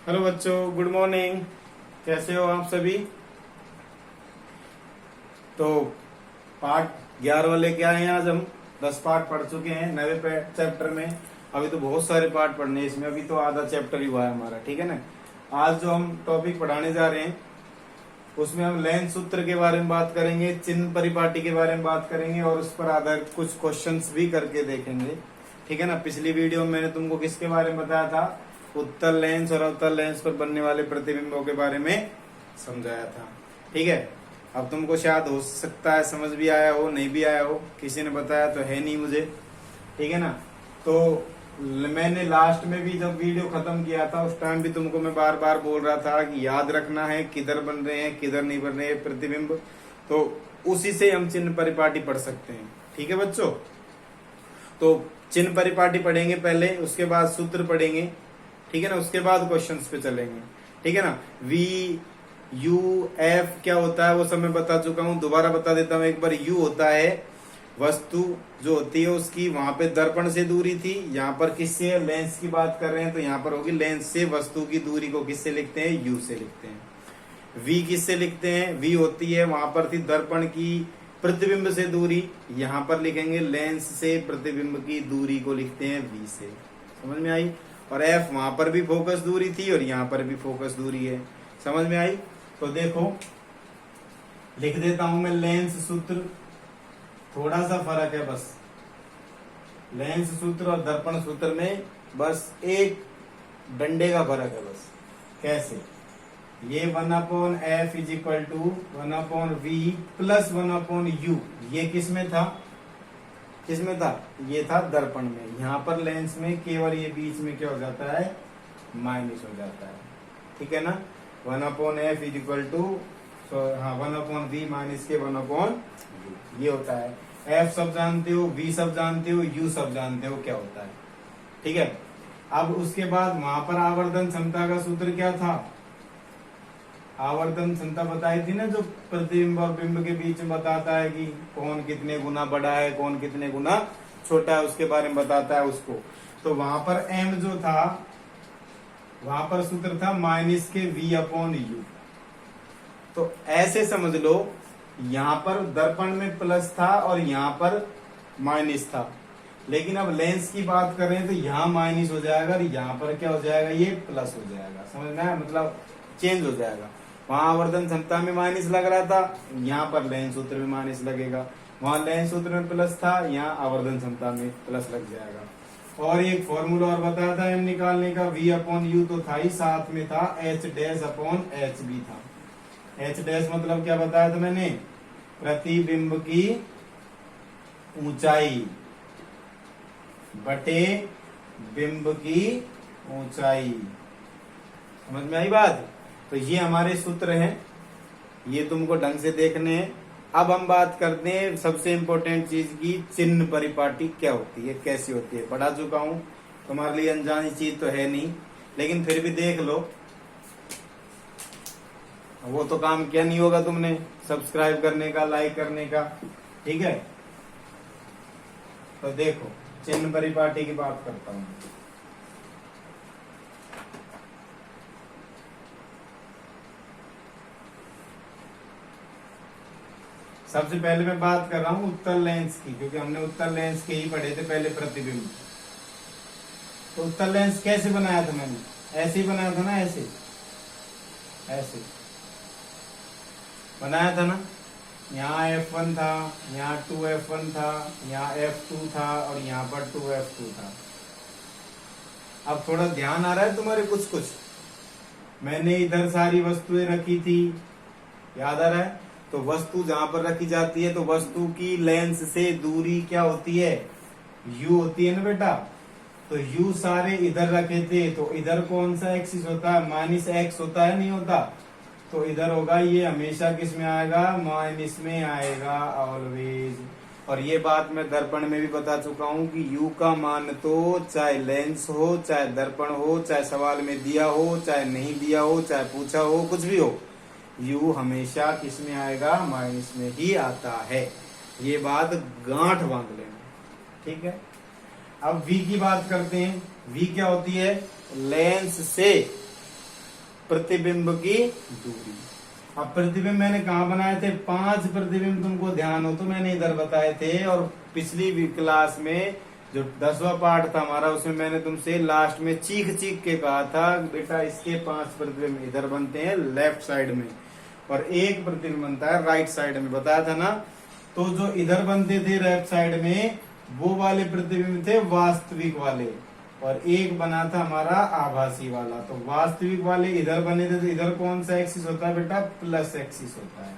Hello बच्चों, good morning. कैसे हो आप सभी? तो पार्ट 11 वाले क्या है? आज हम 10 पार्ट पढ़ चुके हैं नवे चैप्टर में। अभी तो बहुत सारे पार्ट पढ़ने हैं इसमें, अभी तो आधा चैप्टर ही हुआ है हमारा, ठीक है ना। आज जो हम टॉपिक पढ़ाने जा रहे हैं उसमें हम लेंस सूत्र के बारे में बात करेंगे, चिन्ह परिपाटी के बारे में बात करेंगे और उस पर आधारित कुछ क्वेश्चंस भी करके देखेंगे, ठीक है ना। पिछली वीडियो में मैंने तुमको किसके बारे में बताया था? उत्तल लेंस और अवतल लेंस पर बनने वाले प्रतिबिंबों के बारे में समझाया था, ठीक है। अब तुमको शायद हो सकता है समझ भी आया हो, नहीं भी आया हो, किसी ने बताया तो है नहीं मुझे, ठीक है ना। तो मैंने लास्ट में भी जब वीडियो खत्म किया था उस टाइम भी तुमको मैं बार बार बोल रहा था कि याद रखना है किधर बन रहे हैं किधर नहीं बन रहे हैं प्रतिबिंब, तो उसी से हम चिन्ह परिपाटी पढ़ सकते हैं, ठीक है बच्चों। तो चिन्ह परिपाटी पढ़ेंगे पहले, उसके बाद सूत्र पढ़ेंगे, ठीक है ना। उसके बाद क्वेश्चंस पे चलेंगे, ठीक है ना। वी यू एफ क्या होता है वो सब मैं बता चुका हूं, दोबारा बता देता हूं एक बार। यू होता है वस्तु जो होती है उसकी, वहां पे दर्पण से दूरी थी, यहाँ पर किससे? लेंस की बात कर रहे हैं तो यहाँ पर होगी लेंस से वस्तु की दूरी को किससे लिखते हैं? यू से लिखते हैं। वी किससे लिखते हैं? वी होती है वहां पर थी दर्पण की प्रतिबिंब से दूरी, यहाँ पर लिखेंगे लेंस से प्रतिबिंब की दूरी को लिखते हैं वी से। समझ में आई? और एफ वहां पर भी फोकस दूरी थी और यहाँ पर भी फोकस दूरी है। समझ में आई? तो देखो लिख देता हूं मैं लेंस सूत्र, थोड़ा सा फर्क है बस लेंस सूत्र और दर्पण सूत्र में, बस एक डंडे का फर्क है बस। कैसे? ये 1/f is equal to 1/v plus 1/u, ये किस में था? किसमें था? ये था दर्पण में। यहाँ पर लेंस में केवल ये बीच में क्या हो जाता है? माइनस हो जाता है, ठीक है ना। 1/f is equal to 1/v minus के 1/u, ये होता है। f सब जानते हो, v सब जानते हो, u सब जानते हो क्या होता है, ठीक है। अब उसके बाद वहां पर आवर्धन क्षमता का सूत्र क्या था? आवर्धन क्षमता बताई थी ना, जो प्रतिबिंब और बिंब के बीच में बताता है कि कौन कितने गुना बड़ा है कौन कितने गुना छोटा है, उसके बारे में बताता है उसको। तो वहां पर m जो था वहां पर सूत्र था माइनस के v/u। तो ऐसे समझ लो यहाँ पर दर्पण में प्लस था और यहाँ पर माइनस था, लेकिन अब लेंस की बात कर रहे हैं तो यहाँ माइनस हो जाएगा और यहाँ पर क्या हो जाएगा? ये प्लस हो जाएगा। समझ में आया? मतलब चेंज हो जाएगा। वहां आवर्धन क्षमता में माइनस लग रहा था, यहाँ पर लेंस सूत्र में माइनस लगेगा। वहां लेंस सूत्र में प्लस था, यहाँ आवर्धन क्षमता में प्लस लग जाएगा। और एक फॉर्मूला और बताया था एम निकालने का, v/u तो था ही, साथ में था h'/h भी था। h' मतलब क्या बताया था मैंने? प्रतिबिंब की ऊंचाई बटे बिंब की ऊंचाई। समझ में आई बात? तो ये हमारे सूत्र हैं, ये तुमको ढंग से देखने हैं। अब हम बात करते हैं सबसे इम्पोर्टेंट चीज की, चिन्ह परिपाटी क्या होती है, कैसी होती है। पढ़ा चुका हूं, तुम्हारे लिए अनजानी चीज तो है नहीं, लेकिन फिर भी देख लो। वो तो काम क्या नहीं होगा तुमने सब्सक्राइब करने का, लाइक करने का, ठीक है। तो देखो चिन्ह परिपाटी की बात करता हूं। सबसे पहले मैं बात कर रहा हूं उत्तल लेंस की, क्योंकि हमने उत्तल लेंस के ही पढ़े थे पहले प्रतिबिंब। तो उत्तल लेंस कैसे बनाया था मैंने? ऐसे ही बनाया था ना, ऐसे ऐसे बनाया था ना। यहाँ f1 था, यहाँ 2f1 था, यहाँ f2 था और यहाँ पर 2f2 था। अब थोड़ा ध्यान आ रहा है तुम्हारे? कुछ कुछ मैंने इधर सारी वस्तुएं रखी थी, याद आ रहा है? तो वस्तु जहां पर रखी जाती है तो वस्तु की लेंस से दूरी क्या होती है? u होती है ना बेटा। तो u सारे इधर रखे थे, तो इधर कौन सा एक्सिस होता है? -x होता है, नहीं होता? तो इधर होगा, ये हमेशा किस में आएगा? माइनस में आएगा ऑलवेज। और ये बात मैं दर्पण में भी बता चुका हूं कि u का मान तो चाहे लेंस हो, चाहे दर्पण हो, चाहे सवाल में दिया हो, चाहे नहीं दिया हो, चाहे पूछा हो, कुछ भी हो, u हमेशा किस में आएगा? माइनस में ही आता है। ये बात गांठ बांध लेना, ठीक है। अब v की बात करते हैं। v क्या होती है? लेंस से प्रतिबिंब की दूरी। अब प्रतिबिंब मैंने कहा बनाए थे, 5 प्रतिबिंब तुमको ध्यान हो तो मैंने इधर बताए थे। और पिछली भी क्लास में जो 10वां पार्ट था हमारा, उसमें मैंने तुमसे लास्ट में चीख चीख के कहा था बेटा इसके 5 प्रतिबिंब इधर बनते हैं लेफ्ट साइड में और एक प्रतिबिंब बनता है राइट साइड में, बताया था ना। तो जो इधर बनते थे लेफ्ट साइड में वो वाले प्रतिबिंब थे वास्तविक वाले, और एक बना था हमारा आभासी वाला। तो वास्तविक वाले इधर बने थे, तो इधर कौन सा एक्सिस होता है बेटा, प्लस एक्सिस होता है।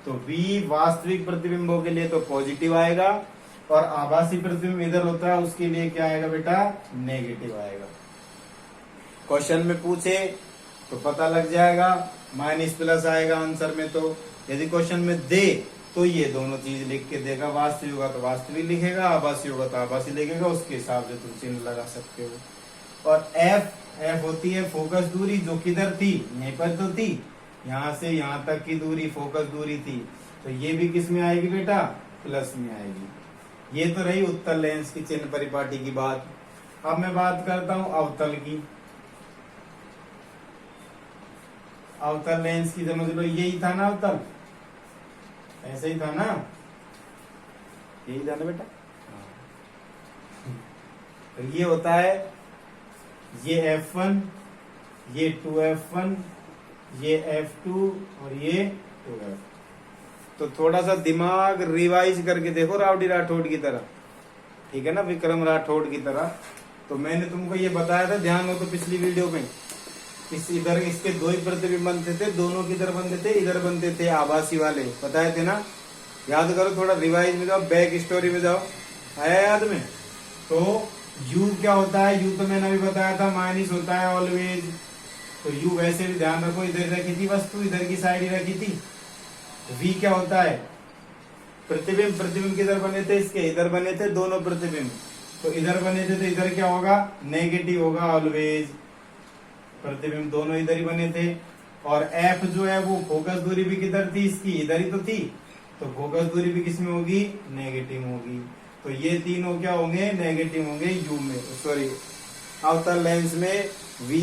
तो V वास्तविक प्रतिबिंबों के लिए तो पॉजिटिव आएगा, और आभासी प्रतिबिंब इधर होता है उसके लिए क्या आएगा बेटा, नेगेटिव आएगा। क्वेश्चन में पूछे तो पता लग जाएगा, माइनस प्लस आएगा आंसर में। तो यदि क्वेश्चन में दे तो ये दोनों चीज लिख के देगा, वास्तविक होगा तो वास्तविक लिखेगा, आभासी होगा तो आभासी लिखेगा, उसके हिसाब से तुम चिन्ह लगा सकते हो। और F होती है फोकस दूरी, जो किधर थी, यहीं पर तो थी, यहाँ से यहाँ तक की दूरी फोकस दूरी थी। तो ये भी किस में आएगी बेटा, प्लस में आएगी। ये तो रही उत्तल लेंस की चिन्ह परिपाटी की बात। अब मैं बात करता हूं अवतल की। अवतल लेंस की समझ लो, यही था ना अवतल, ऐसे ही था ना, यही था ना बेटा। तो ये होता है, ये F1, ये 2F1, ये F2 और ये 2F। तो थोड़ा सा दिमाग रिवाइज करके देखो रावडी राठौड़ की तरह, ठीक है ना, विक्रम राठौड़ की तरह। तो मैंने तुमको ये बताया था, ध्यान हो तो पिछली वीडियो में, इस इधर इसके 2 ही प्रतिबिंब बनते थे, दोनों किधर बनते थे, इधर बनते थे, आभासी वाले बताए थे ना। याद करो, थोड़ा रिवाइज में जाओ, बैक स्टोरी में जाओ, आया याद में। तो U क्या होता है, U तो मैंने अभी बताया था माइनस होता है ऑलवेज। तो U वैसे भी ध्यान रखो, इधर रखी थी वस्तु, इधर की साइड ही रखी थी। V क्या होता है, प्रतिबिंब, प्रतिबिंब किधर बने थे, इसके इधर बने थे दोनों प्रतिबिंब, तो इधर बने थे, तो इधर क्या होगा, नेगेटिव होगा ऑलवेज। प्रतिबिंब दोनों इधर ही बने थे। और F जो है वो फोकस दूरी भी किधर थी, इसकी इधर ही तो थी, तो फोकस दूरी भी किसमें होगी, नेगेटिव होगी। तो ये तीनों क्या होंगे, नेगेटिव होंगे U में, सॉरी अवतल लेंस में V,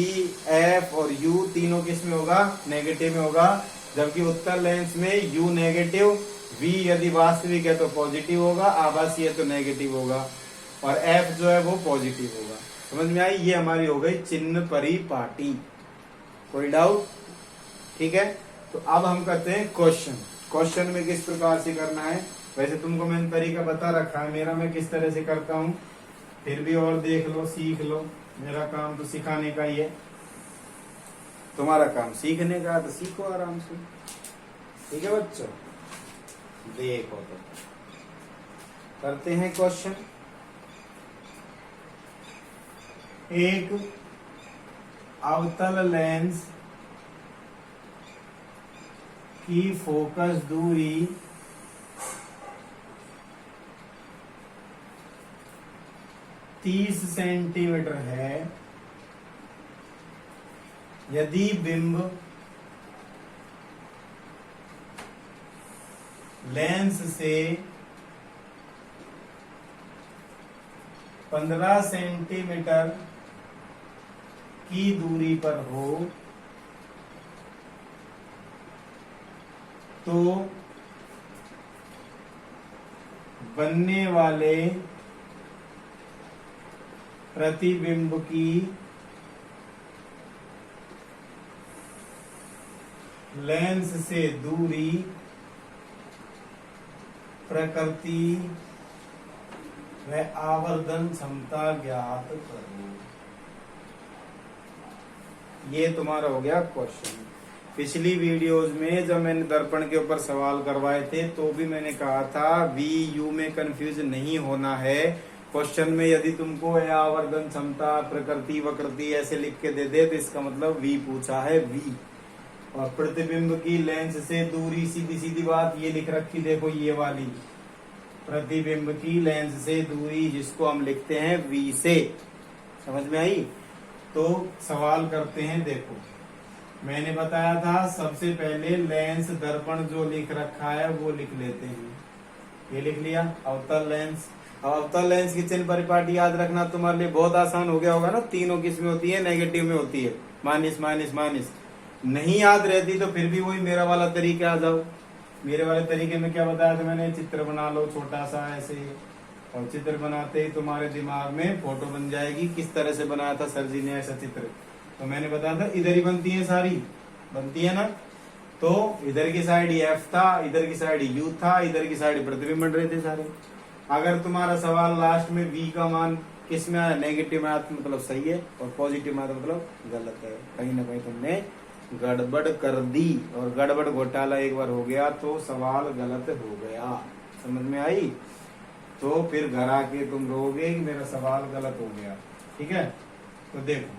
F और U तीनों किस में होगा, नेगेटिव में होगा। जबकि उत्तल लेंस में U नेगेटिव, V यदि वास्तविक है तो पॉजिटिव होगा, आभासी है तो नेगेटिव होगा, और F जो है वो पॉजिटिव होगा। समझ में आई, ये हमारी हो गई चिन्ह परिपाटी। कोई डाउट, ठीक है। तो अब हम करते हैं क्वेश्चन। क्वेश्चन में किस प्रकार से करना है, वैसे तुमको मैंने तरीका बता रखा है मेरा, मैं किस तरह से करता हूँ, फिर भी और देख लो, सीख लो। मेरा काम तो सिखाने का ही है, तुम्हारा काम सीखने का, तो सीखो आराम से, ठीक है बच्चों। देखो तो करते हैं क्वेश्चन। एक अवतल लेंस की फोकस दूरी 30 सेंटीमीटर है यदि बिंब लेंस से 15 सेंटीमीटर की दूरी पर हो तो बनने वाले प्रतिबिंब की लेंस से दूरी, प्रकृति व आवर्धन क्षमता ज्ञात करो। ये तुम्हारा हो गया क्वेश्चन। पिछली वीडियोस में जब मैंने दर्पण के ऊपर सवाल करवाए थे तो भी मैंने कहा था VU में कंफ्यूज नहीं होना है। क्वेश्चन में यदि तुमको आवर्धन क्षमता, प्रकृति, वक्रति ऐसे लिख के दे दे तो इसका मतलब V पूछा है, V। और प्रतिबिंब की लेंस से दूरी, सीधी सीधी बात ये लिख रखी, देखो ये वाली, प्रतिबिंब की लेंस से दूरी जिसको हम लिखते हैं V से। समझ में आई? तो सवाल करते हैं। देखो मैंने बताया था सबसे पहले लेंस दर्पण जो लिख रखा है वो लिख लेते हैं। ये लिख लिया अवतल लेंस। अब अवतल लेंस की चिन्ह परिपाटी याद रखना तुम्हारे लिए बहुत आसान हो गया होगा ना। तीनों किस में होती है, नेगेटिव में होती है, माइनस माइनस माइनस। नहीं याद रहती तो फिर भी वही मेरा वाला तरीका आ जाओ। मेरे वाले तरीके में क्या बताया था मैंने, चित्र बना लो छोटा सा ऐसे, और चित्र बनाते ही तुम्हारे दिमाग में फोटो बन जाएगी किस तरह से बनाया था सर जी ने ऐसा चित्र। तो मैंने बताया था इधर ही बनती है सारी, बनती है ना। तो इधर की साइड एफ था, इधर की साइड यू था, इधर की साइड प्रतिबिंब बन रहे थे सारे। अगर तुम्हारा सवाल लास्ट में v का मान किस में आया, नेगेटिव में आया तो मतलब सही है, और पॉजिटिव में आया तो मतलब गलत है। कहीं ना कहीं तुमने गड़बड़ कर दी, और गड़बड़ घोटाला एक बार हो गया तो सवाल गलत हो गया। समझ में आई? तो फिर घर आके तुम रोगे कि मेरा सवाल गलत हो गया। ठीक है, तो देखो,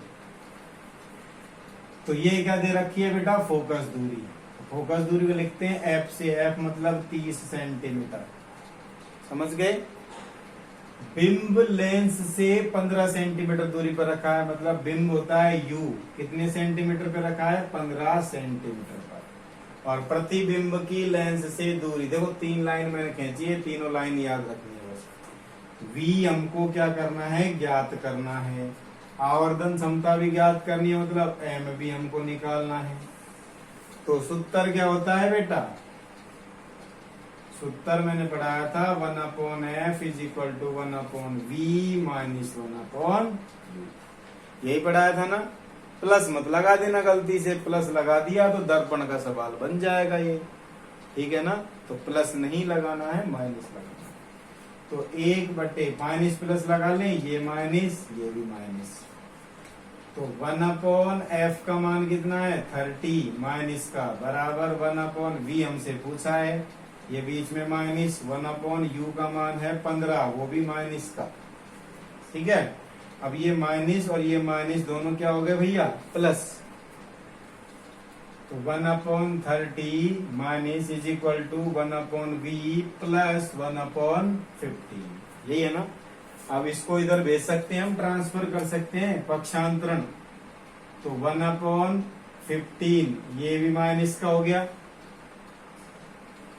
तो ये क्या दे रखी है बेटा, फोकस दूरी। फोकस दूरी को लिखते हैं एफ से, एफ मतलब 30 सेंटीमीटर। समझ गए? बिंब लेंस से 15 सेंटीमीटर दूरी पर रखा है, मतलब बिंब होता है यू, कितने सेंटीमीटर पर रखा है, 15 सेंटीमीटर पर। और प्रतिबिंब की लेंस से दूरी, देखो 3 लाइन मैंने खींची है, तीनों लाइन याद रखनी है बस। v हमको क्या करना है, ज्ञात करना है। आवर्धन क्षमता भी ज्ञात करनी है, मतलब m भी हमको निकालना है। तो सूत्र क्या होता है बेटा, सूत्र मैंने पढ़ाया था 1/f is equal to 1/v minus 1/u, यही पढ़ाया था ना। प्लस मत लगा देना, गलती से प्लस लगा दिया तो दर्पण का सवाल बन जाएगा ये। ठीक है ना, तो प्लस नहीं लगाना है, माइनस लगाना है। तो 1 माइनस प्लस लगा लें, ये माइनस ये भी माइनस। तो 1/f का मान कितना है, 30 माइनस का बराबर 1/v हमसे पूछा है, ये बीच में माइनस, 1/u का मान है 15, वो भी माइनस का। ठीक है, अब ये माइनस और ये माइनस दोनों क्या हो गए भैया, प्लस। तो 1/30 minus is equal to 1/v plus 1/50, यही है ना। अब इसको इधर भेज सकते हैं, हम ट्रांसफर कर सकते हैं, पक्षांतरण। तो 1/15 ये भी माइनस का हो गया,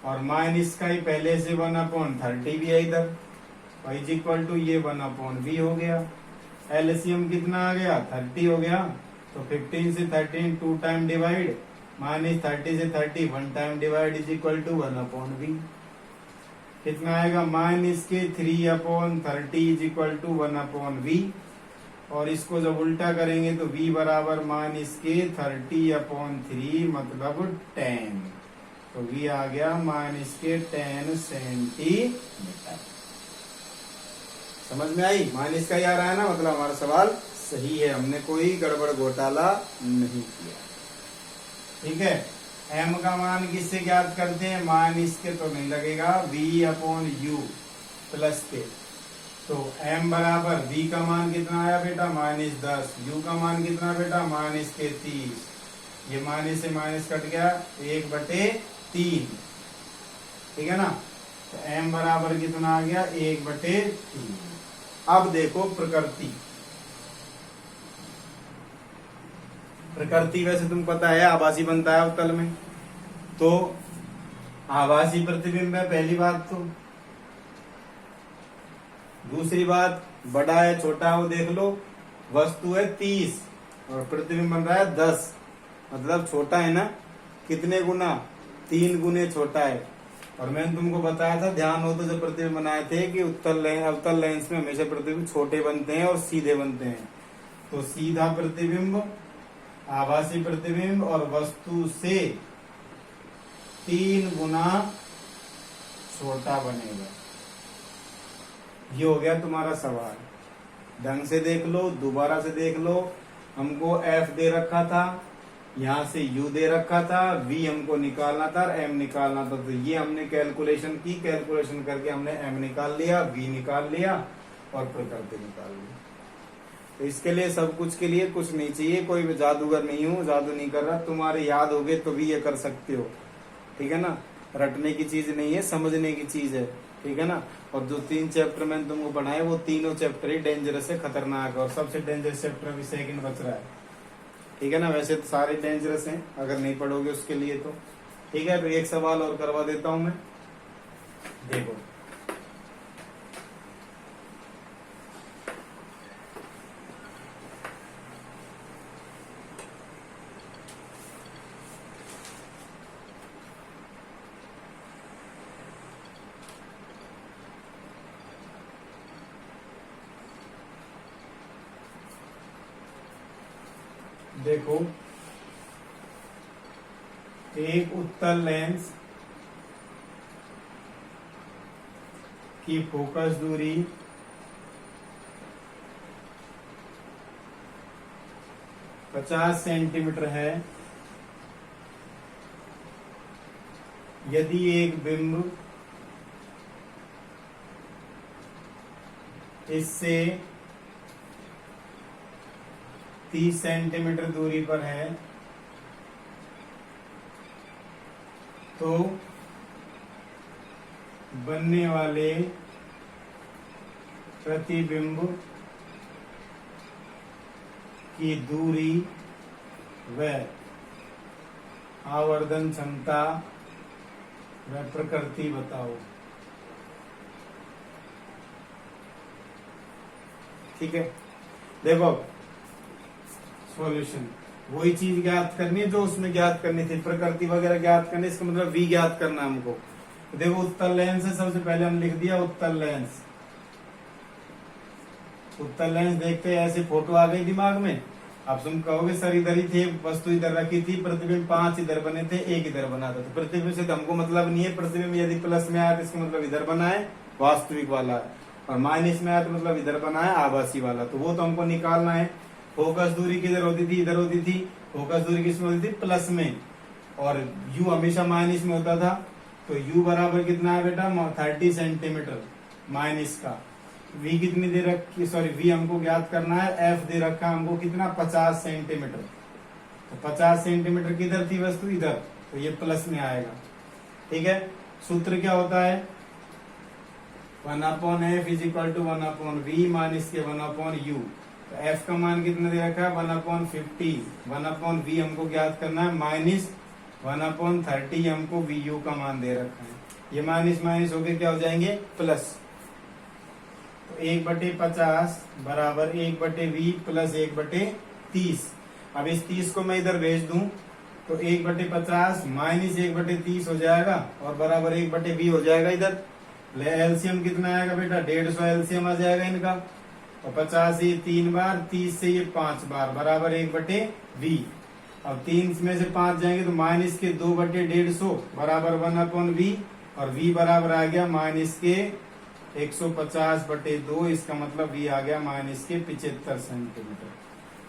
और माइनस का ही पहले से 1/30 भी है इधर, इज इक्वल टू ये 1/v हो गया। एलसीएम कितना आ गया, 30 हो गया। तो 15 से 13 2 टाइम डिवाइड, माइनस 30 से 30 1 time divide is equal to 1/v। कितना आएगा, माइनस के 3/30 इज इक्वल टू 1/v। और इसको जब उल्टा करेंगे तो v बराबर माइनस के 30/3 मतलब 10। तो v आ गया माइनस के 10 सेंटीमीटर। समझ में आई? माइनस का ही आ रहा है ना, मतलब हमारा सवाल सही है, हमने कोई गड़बड़ घोटाला नहीं किया। ठीक है, m का मान किससे ज्ञात करते हैं, माइनस के तो नहीं लगेगा, v/u प्लस के। तो m बराबर v का मान कितना आया बेटा, -10, u का मान कितना बेटा, माइनस के 30, ये माइनस से माइनस कट गया, 1/3। ठीक है ना, तो m बराबर कितना आ गया, 1/3। अब देखो प्रकृति, प्रकृति वैसे तुम पता है आभासी बनता है अवतल में, तो आभासी प्रतिबिंब है पहली बात। तो दूसरी बात, बड़ा है छोटा है वो देख लो, वस्तु है 30 और प्रतिबिंब बन रहा है 10, मतलब छोटा है ना, कितने गुना, 3 गुने छोटा है। और मैंने तुमको बताया था, ध्यान हो तो जब प्रतिबिंब बनाए थे कि अवतल लेंस में हमेशा प्रतिबिंब छोटे बनते हैं और सीधे बनते हैं। तो सीधा प्रतिबिंब, आभासी प्रतिबिंब और वस्तु से 3 गुना छोटा बनेगा। ये हो गया तुम्हारा सवाल। ढंग से देख लो, दोबारा से देख लो। हमको f दे रखा था, यहाँ से u दे रखा था, v हमको निकालना था और m निकालना था। तो ये हमने कैलकुलेशन की, कैलकुलेशन करके हमने m निकाल लिया, v निकाल लिया और प्रकृति निकाल ली। तो इसके लिए, सब कुछ के लिए कुछ नहीं चाहिए, कोई जादूगर नहीं हूँ, जादू नहीं कर रहा। तुम्हारे याद हो गए तो भी ये कर सकते हो। ठीक है ना, रटने की चीज नहीं है, समझने की चीज है। ठीक है ना, और जो 3 चैप्टर मैंने तुमको पढ़ाए वो तीनों चैप्टर ही डेंजरस है, खतरनाक है, और सबसे डेंजरस चैप्टर अभी सेकंड बच रहा है। ठीक है ना, वैसे तो सारे डेंजरस हैं अगर नहीं पढ़ोगे उसके लिए तो। ठीक है, तो एक सवाल और करवा देता हूं मैं, देखो। देखो, एक उत्तल लेंस की फोकस दूरी 50 सेंटीमीटर है यदि एक बिंब इससे 30 सेंटीमीटर दूरी पर है तो बनने वाले प्रतिबिंब की दूरी व आवर्धन क्षमता व प्रकृति बताओ। ठीक है, देखो सॉल्यूशन वही चीज ज्ञात करनी है जो उसमें ज्ञात करनी थी, प्रकृति वगैरह ज्ञात करनी, इसका मतलब वी ज्ञात करना हमको। देखो उत्तल लेंस है, सबसे पहले हम लिख दिया उत्तल लेंस। उत्तल लेंस देखते ऐसे फोटो आ गई दिमाग में। अब तुम कहोगे सर इधर ही थे, वस्तु इधर रखी थी, प्रतिबिंब 5 इधर बने थे, एक इधर बना था। तो प्रतिबिंब से तो हमको मतलब नहीं है, प्रतिबिंब यदि प्लस में आया तो इसका मतलब इधर बना है वास्तविक वाला है, और माइनस में आया तो मतलब इधर बना है आभासी वाला। तो वो तो हमको निकालना है। फोकस दूरी किधर होती थी, इधर होती थी। फोकस दूरी किसमें होती थी, प्लस में, और यू हमेशा माइनस में होता था। तो यू बराबर कितना है बेटा, 30 सेंटीमीटर माइनस का। वी कितनी दे रखी, सॉरी वी हमको ज्ञात करना है, एफ दे रखा हमको कितना, 50 सेंटीमीटर। तो 50 सेंटीमीटर किधर थी वस्तु, इधर, तो ये प्लस में आएगा। ठीक है, सूत्र क्या होता है, 1/f is equal to 1/v minus के 1/u। तो f का मान कितना दे रखा है, 1/50। 1/v हमको ज्ञात करना है, माइनस 1/30 हमको vu का मान दे रखा है। ये माइनस माइनस होके क्या हो जाएंगे, प्लस। तो 1/50 बराबर 1/v प्लस 1/30। अब इस 30 को मैं इधर भेज दूं तो 1/50 माइनस 1/30 हो जाएगा और बराबर 1/v हो जाएगा। इधर एलसीएम कितना आएगा बेटा, 150 एलसीएम आ जाएगा इनका। तो 50 ये 3 बार, 30 से ये 5 बार, बराबर 1/v। अब 3 में से 5 जाएंगे तो माइनस के 2/150 बराबर 1/v, और v बराबर आ गया माइनस के 150/2। इसका मतलब v आ गया माइनस के 75 सेंटीमीटर।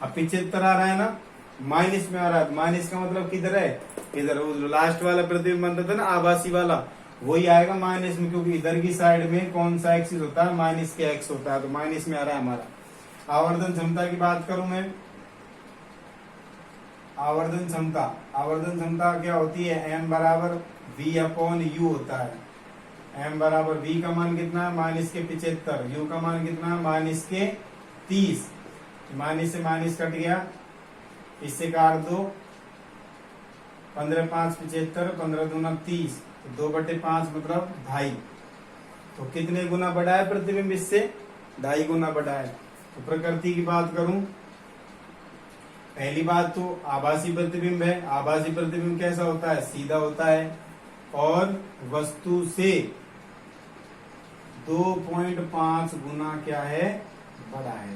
अब 75 आ रहा है ना, माइनस में आ रहा है। माइनस का मतलब किधर है, इधर। वो लास्ट वाला प्रतिबिंब बनता था ना आभासी वाला, वही आएगा माइनस में, क्योंकि इधर की साइड में कौन सा एक्सिस होता है, माइनस के एक्स होता है। तो माइनस में आ रहा है हमारा। आवर्धन क्षमता की बात करूं मैं, आवर्धन क्षमता क्या होती है, m बराबर v/u होता है। m बराबर v का मान कितना है, माइनस के 75, u का मान कितना है, माइनस के 30। माइनस से माइनस कट गया, इससे काट दो, 15×5 75, 15×2 30, तो 2/5 मतलब 2.5। तो कितने गुना बढ़ा है प्रतिबिंब इससे, 2.5 गुना बढ़ा है। तो प्रकृति की बात करूं, पहली बात तो आभासी प्रतिबिंब है। आभासी प्रतिबिंब कैसा होता है, सीधा होता है और वस्तु से 2.5 गुना क्या है, बड़ा है।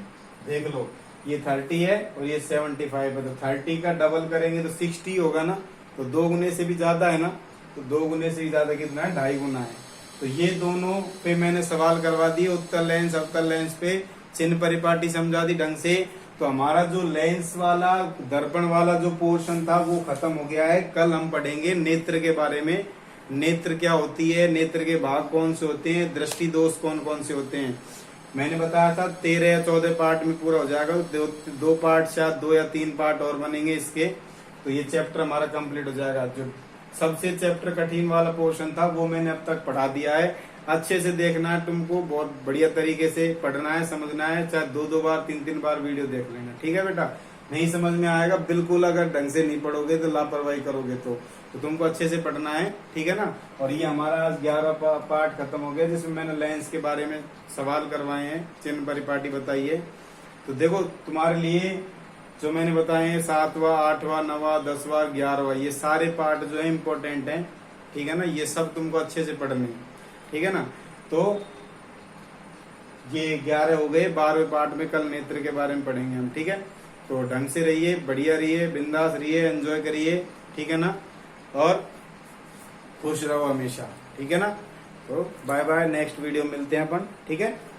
देख लो, ये 30 है और ये 75 है, तो 30 का डबल करेंगे तो 60 होगा ना। तो 2 गुने से भी ज्यादा है ना, तो 2 गुने से भी ज्यादा कितना है, 2.5 गुना है। तो ये दोनों पे मैंने सवाल करवा दिए, उत्तल लेंस अवतल लेंस पे चिन्ह परिपाटी समझा दी ढंग से। तो हमारा जो लेंस वाला दर्पण वाला जो पोर्शन था वो खत्म हो गया है। कल हम पढ़ेंगे नेत्र के बारे में, नेत्र क्या होती है, नेत्र के भाग कौन से होते हैं, दृष्टि दोष कौन कौन से होते हैं। मैंने बताया था 13 या 14 पार्ट में पूरा हो जाएगा। 2 पार्ट, शायद 2 या 3 पार्ट और बनेंगे इसके, तो ये चैप्टर हमारा कंप्लीट हो जाएगा। जो सबसे चैप्टर कठिन वाला पोर्शन था वो मैंने अब तक पढ़ा दिया है। अच्छे से देखना है तुमको, बहुत बढ़िया तरीके से पढ़ना है, समझना है। चाहे 2-2 बार 3-3 बार वीडियो देख लेना, ठीक है बेटा। नहीं समझ में आएगा बिल्कुल, अगर ढंग से नहीं पढ़ोगे तो लापरवाही करोगे तो तुमको अच्छे से पढ़ना है, ठीक है ना। और ये हमारा आज 11 पार्ट खत्म हो गया, जिसमें मैंने लेंस के बारे में सवाल करवाए हैं, चिन्ह परिपाटी बताइए। तो देखो तुम्हारे लिए जो मैंने बताए हैं 7वां, 8वां, 9वां, 10वां, 11वां, ये सारे पार्ट जो है इम्पोर्टेंट है, ठीक है ना। ये सब तुमको अच्छे से पढ़ने हैं, ठीक है ना। तो ये 11 हो गए। 12वें पार्ट में कल नेत्र के बारे में पढ़ेंगे हम, ठीक है। तो ढंग से रहिए, बढ़िया रहिए, बिंदास रहिए, एंजॉय करिए, ठीक है ना, और खुश रहो हमेशा, ठीक है ना। तो बाय बाय, नेक्स्ट वीडियो मिलते हैं अपन, ठीक है।